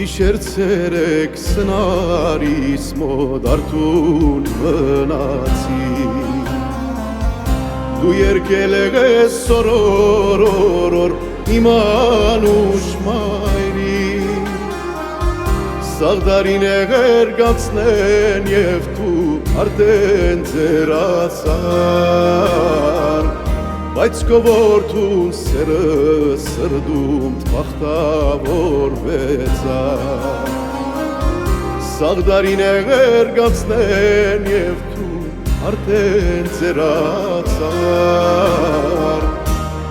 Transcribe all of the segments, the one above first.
Գիշեր ցերեկ սնարիս մոտ արթուն մնացի Դու երկել ես սորոր իմ անուշ մայրի Սաղ դարին գերգացնեն և դու արդեն ձերացար Բայց կովորդուն սերը սրդում թվախտավորվեցար Սաղ դարին գերգացնեն և դու արդեն ձերացար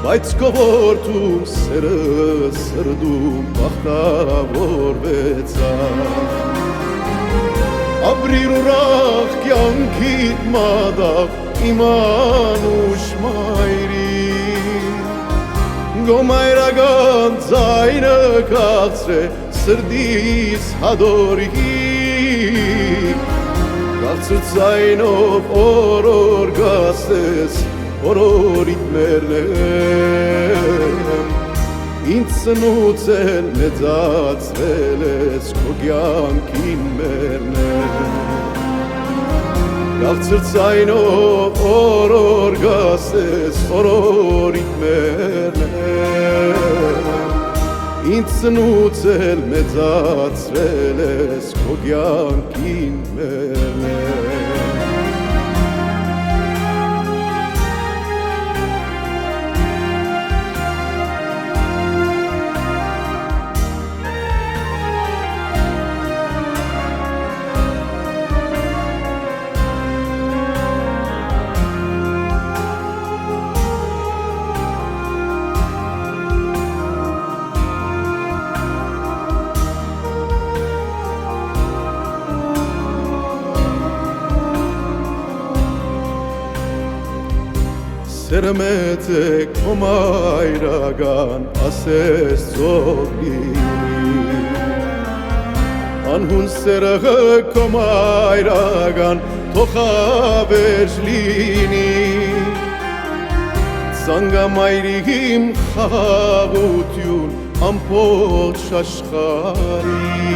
Բայց կովորդում սերը սրդում թվախտավորվեցար Ապրիր ուրախ կյանքիդ մադաղ իմ անուշ մայրի Գոմայրական ձայնը կացրե սրդիս հադորի Կացր ձայնով օրոր գասես օրորիտ մերնեմ Ինձ սնուց էլ մեծացրել ես քո կյանքին մերնեմ Կացր ձայնով օրոր գասես օրորիտ մերնեմ Ինձ սնուց էլ մեծացրել ես քո կյանքին մերնեմ Սերը մեծ է քո մայրական ասես ծովի Անհուն սերը քո մայրական թող հավերժ լինի Ծանգամայրի իմ խաղաղություն ամբողջ աշխարհի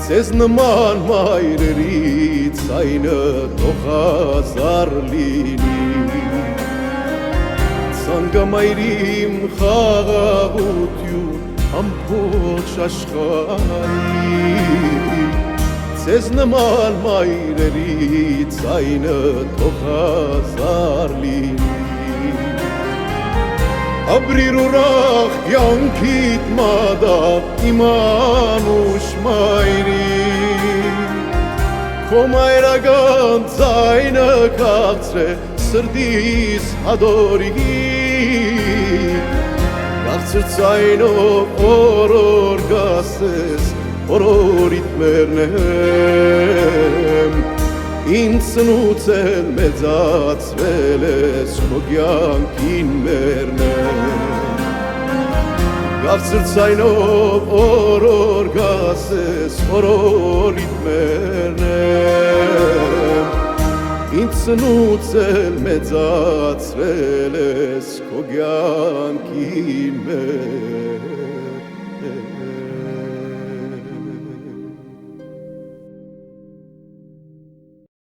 Ձեզ նման մայրերի ձայնը թող հազար լինի Ծանգամայրի իմ խաղաղություն ամբողջ աշխարհի Ձեզ նման մայրերի ձայնը թող հազար լինի Ապրիր ուրախ կյանքիդ մադաղ իմ անուշ մայրի Քո մայրական ձայնը կացրե սրդիս հադորի Կացր ձայնով օրոր գասես օրորիտ մերնեմ Ինձ սնուց էլ մեծացրել ես քո կյանքին մերնեմ Կացր ձայնով օրոր գասես օրորիտ մերնեմ Ինձ սնուց էլ մեծացրել ես քո կյանքին մերնեմ